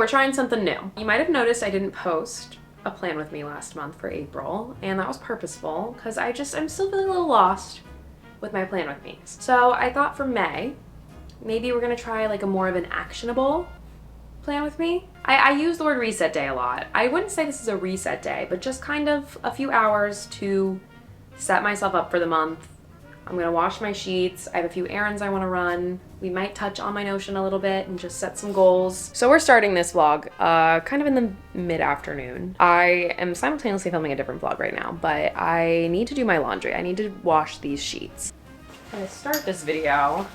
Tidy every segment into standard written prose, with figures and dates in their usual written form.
we're trying something new. You might have noticed I didn't post a plan with me last month for April, and that was purposeful because I'm still feeling a little lost with my plan with me. So I thought for May, maybe we're gonna try like a more of an actionable plan with me. I use the word reset day a lot. I wouldn't say this is a reset day, but just kind of a few hours to set myself up for the month. I'm gonna wash my sheets. I have a few errands I wanna run. We might touch on my Notion a little bit and just set some goals. So we're starting this vlog kind of in the mid-afternoon. I am simultaneously filming a different vlog right now, but I need to do my laundry. I need to wash these sheets. I'm gonna start this video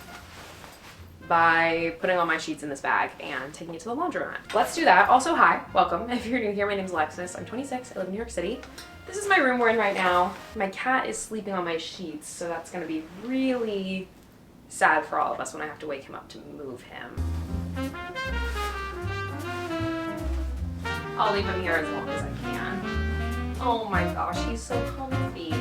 by putting all my sheets in this bag and taking it to the laundromat. Let's do that. Also, hi, welcome. If you're new here, my name's Alexis. I'm 26, I live in New York City. This is my room we're in right now. My cat is sleeping on my sheets, so that's gonna be really sad for all of us when I have to wake him up to move him. I'll leave him here as long as I can. Oh my gosh, he's so comfy.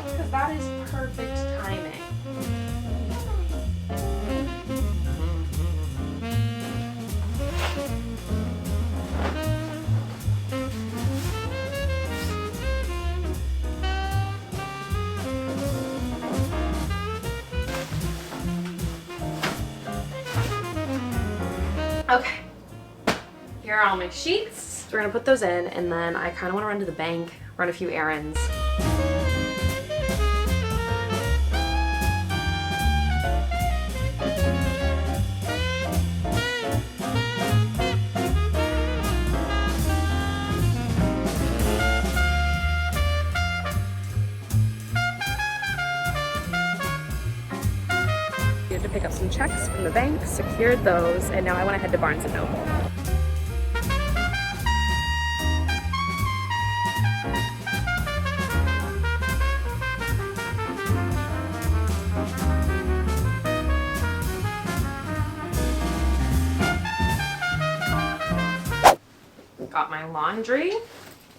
Because that is perfect timing. Okay, here are all my sheets. So we're gonna put those in, and then I kind of want to run to the bank, run a few errands. To pick up some checks from the bank, secured those, and now I want to head to Barnes & Noble. Got my laundry,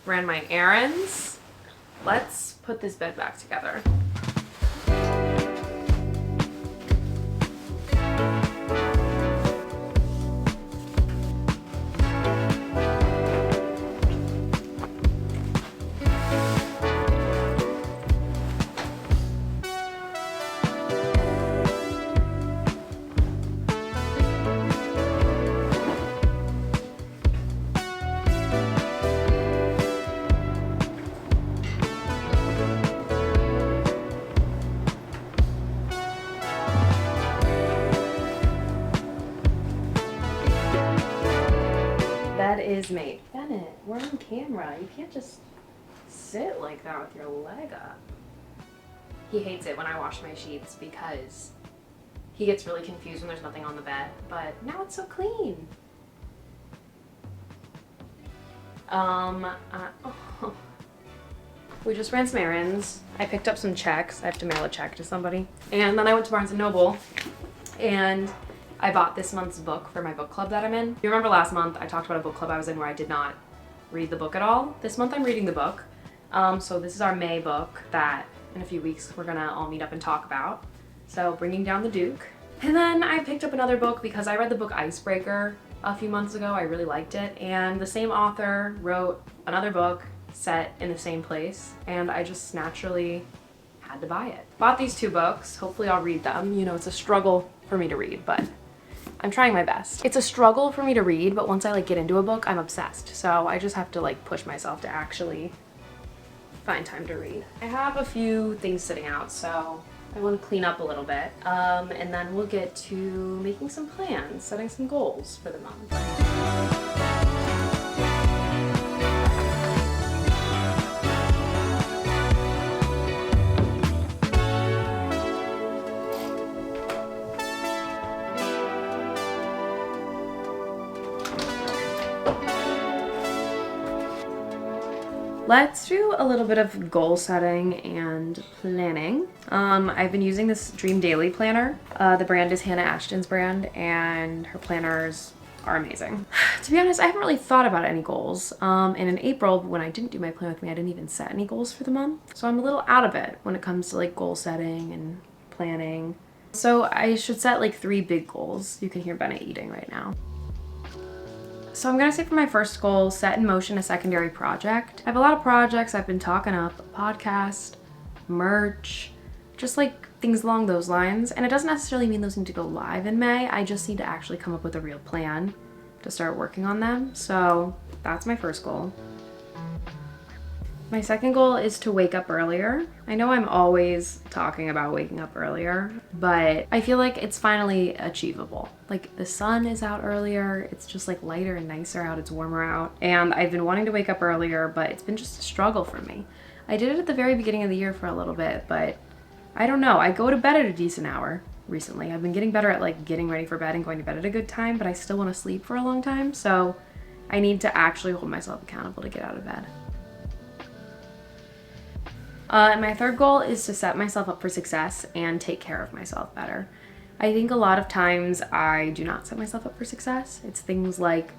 ran my errands. Let's put this bed back together. Is made. Bennett, we're on camera. You can't just sit like that with your leg up. He hates it when I wash my sheets because he gets really confused when there's nothing on the bed, but now it's so clean. We just ran some errands. I picked up some checks. I have to mail a check to somebody. And then I went to Barnes & Noble and I bought this month's book for my book club that I'm in. You remember last month I talked about a book club I was in where I did not read the book at all. This month I'm reading the book. So this is our May book that in a few weeks we're gonna all meet up and talk about. So Bringing Down the Duke. And then I picked up another book because I read the book Icebreaker a few months ago. I really liked it. And the same author wrote another book set in the same place. And I just naturally had to buy it. Bought these two books. Hopefully I'll read them. You know, it's a struggle for me to read, but I'm trying my best. It's a struggle for me to read, but once I like get into a book, I'm obsessed. So I just have to like push myself to actually find time to read. I have a few things sitting out, so I want to clean up a little bit. And then we'll get to making some plans, setting some goals for the month. Let's do a little bit of goal setting and planning. I've been using this Dream Daily planner. The brand is Hannah Ashton's brand, and her planner's are amazing. To be honest, I haven't really thought about any goals. And in April, when I didn't do my plan with me, I didn't even set any goals for the month. So I'm a little out of it when it comes to like goal setting and planning. So I should set like 3 big goals. You can hear Bennett eating right now. So I'm gonna say for my first goal, set in motion a secondary project. I have a lot of projects I've been talking up, podcast, merch, just like things along those lines. And it doesn't necessarily mean those need to go live in May. I just need to actually come up with a real plan to start working on them. So that's my first goal. My second goal is to wake up earlier. I know I'm always talking about waking up earlier, but I feel like it's finally achievable. Like the sun is out earlier, it's just like lighter and nicer out, it's warmer out. And I've been wanting to wake up earlier, but it's been just a struggle for me. I did it at the very beginning of the year for a little bit, but I don't know. I go to bed at a decent hour recently. I've been getting better at like getting ready for bed and going to bed at a good time, but I still want to sleep for a long time. So I need to actually hold myself accountable to get out of bed. And my third goal is to set myself up for success and take care of myself better. I think a lot of times I do not set myself up for success. It's things like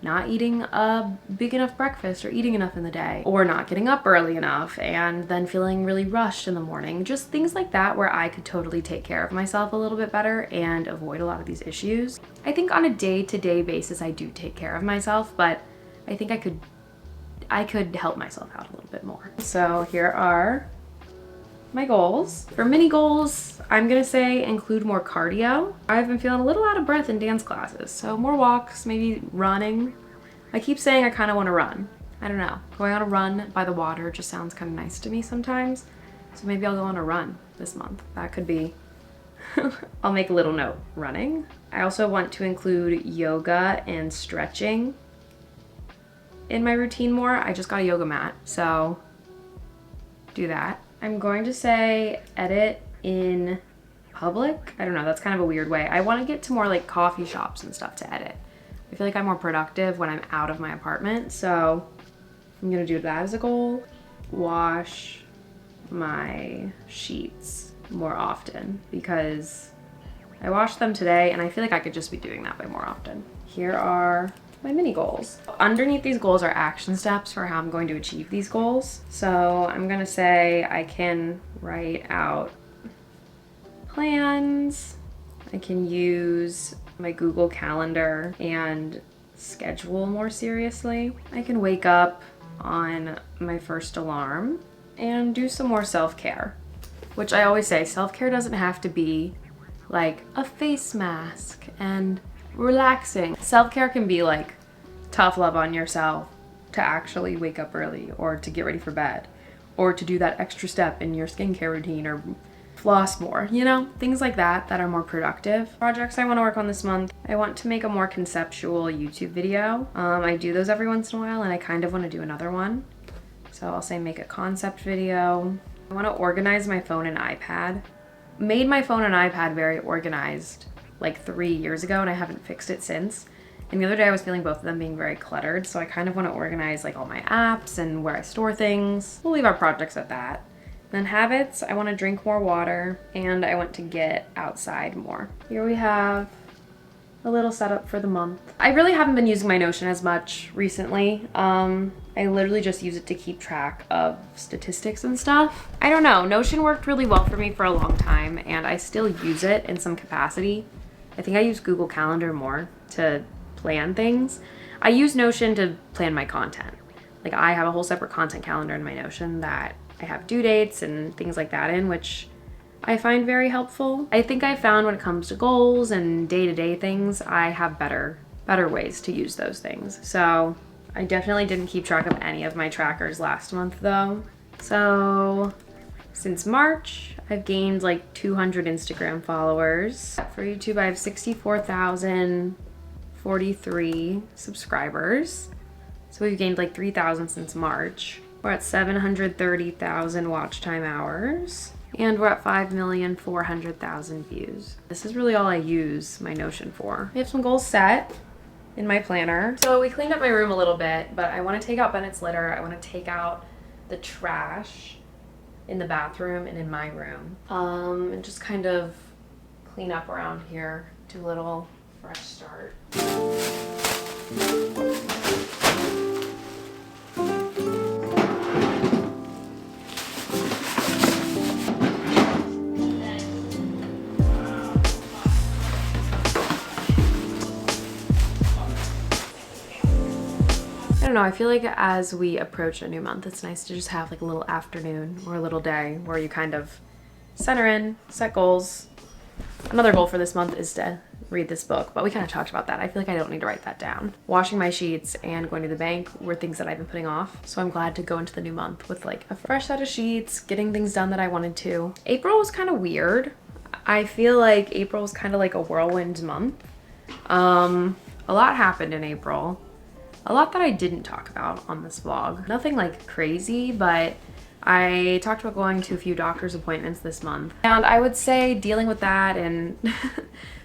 not eating a big enough breakfast or eating enough in the day, or not getting up early enough and then feeling really rushed in the morning. Just things like that where I could totally take care of myself a little bit better and avoid a lot of these issues. I think on a day-to-day basis I do take care of myself, but I think I could help myself out a little bit more. So here are my goals. For mini goals, I'm gonna say include more cardio. I've been feeling a little out of breath in dance classes, so more walks, maybe running. I keep saying I kind of want to run. I don't know. Going on a run by the water just sounds kind of nice to me sometimes. So maybe I'll go on a run this month. That could be, I'll make a little note, running. I also want to include yoga and stretching in my routine more. I just got a yoga mat, so do that. I'm going to say edit in public. I don't know, that's kind of a weird way. I want to get to more like coffee shops and stuff to edit. I feel like I'm more productive when I'm out of my apartment, so I'm gonna do that as a goal. Wash my sheets more often because I washed them today and I feel like I could just be doing that way more often. Here are my mini goals. Underneath these goals are action steps for how I'm going to achieve these goals. So I'm gonna say I can write out plans. I can use my Google Calendar and schedule more seriously. I can wake up on my first alarm and do some more self-care, which I always say self-care doesn't have to be like a face mask and relaxing. Self-care can be like tough love on yourself to actually wake up early or to get ready for bed or to do that extra step in your skincare routine or floss more, you know, things like that that are more productive. Projects I want to work on this month. I want to make a more conceptual YouTube video. I do those every once in a while and I kind of want to do another one. So I'll say make a concept video. I want to organize my phone and iPad. Made my phone and iPad very organized like 3 years ago and I haven't fixed it since. And the other day I was feeling both of them being very cluttered, so I kind of want to organize like all my apps and where I store things. We'll leave our projects at that. Then habits, I want to drink more water and I want to get outside more. Here we have a little setup for the month. I really haven't been using my Notion as much recently. I literally just use it to keep track of statistics and stuff. I don't know, Notion worked really well for me for a long time and I still use it in some capacity. I think I use Google Calendar more to plan things. I use Notion to plan my content. Like I have a whole separate content calendar in my Notion that I have due dates and things like that in, which I find very helpful. I think I found when it comes to goals and day-to-day things, I have better ways to use those things. So I definitely didn't keep track of any of my trackers last month though. So since March, I've gained like 200 Instagram followers. For YouTube, I have 64,043 subscribers. So we've gained like 3,000 since March. We're at 730,000 watch time hours. And we're at 5,400,000 views. This is really all I use my Notion for. I have some goals set in my planner. So we cleaned up my room a little bit, but I want to take out Bennett's litter. I want to take out the trash in the bathroom and in my room. And just kind of clean up around here. Do a little fresh start. I don't know, I feel like as we approach a new month, it's nice to just have like a little afternoon or a little day where you kind of center in, set goals. Another goal for this month is to read this book, but we kind of talked about that. I feel like I don't need to write that down. Washing my sheets and going to the bank were things that I've been putting off, so I'm glad to go into the new month with like a fresh set of sheets, getting things done that I wanted to. April was kind of weird. I feel like April was kind of like a whirlwind month. A lot happened in April. A lot that I didn't talk about on this vlog. Nothing like crazy, but I talked about going to a few doctor's appointments this month. And I would say dealing with that and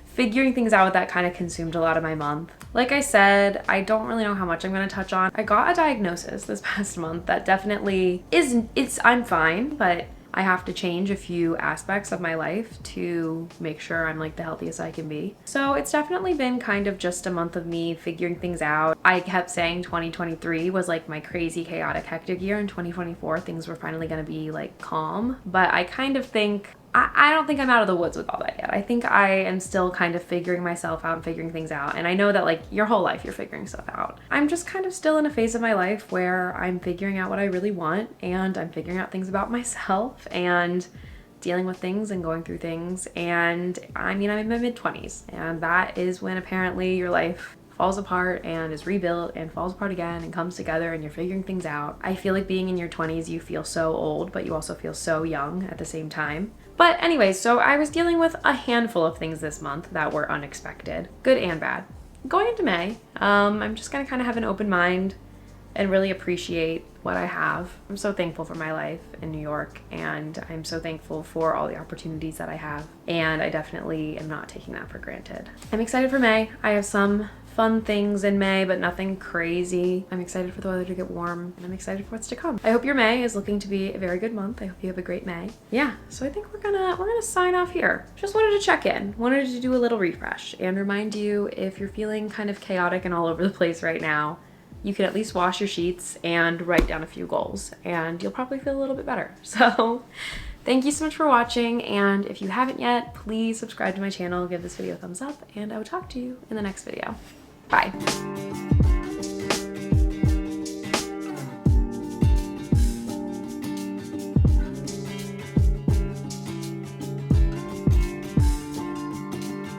figuring things out with that kind of consumed a lot of my month. Like I said, I don't really know how much I'm gonna touch on. I got a diagnosis this past month that definitely I'm fine, but I have to change a few aspects of my life to make sure I'm like the healthiest I can be. So it's definitely been kind of just a month of me figuring things out. I kept saying 2023 was like my crazy, chaotic, hectic year, and 2024 things were finally gonna be like calm. But I kind of think I don't think I'm out of the woods with all that yet. I think I am still kind of figuring myself out and figuring things out. And I know that like your whole life you're figuring stuff out. I'm just kind of still in a phase of my life where I'm figuring out what I really want, and I'm figuring out things about myself and dealing with things and going through things. And I mean, I'm in my mid-20s, and that is when apparently your life falls apart and is rebuilt and falls apart again and comes together and you're figuring things out. I feel like being in your 20s, you feel so old, but you also feel so young at the same time. But anyways, so I was dealing with a handful of things this month that were unexpected, good and bad. Going into May, I'm just gonna kind of have an open mind and really appreciate what I have. I'm so thankful for my life in New York, and I'm so thankful for all the opportunities that I have, and I definitely am not taking that for granted. I'm excited for May. I have some fun things in May, but nothing crazy. I'm excited for the weather to get warm, and I'm excited for what's to come. I hope your May is looking to be a very good month. I hope you have a great May. Yeah, so I think we're gonna sign off here. Just wanted to check in, wanted to do a little refresh and remind you, if you're feeling kind of chaotic and all over the place right now, you can at least wash your sheets and write down a few goals, and you'll probably feel a little bit better. So thank you so much for watching, and if you haven't yet, please subscribe to my channel, give this video a thumbs up, and I will talk to you in the next video. Bye.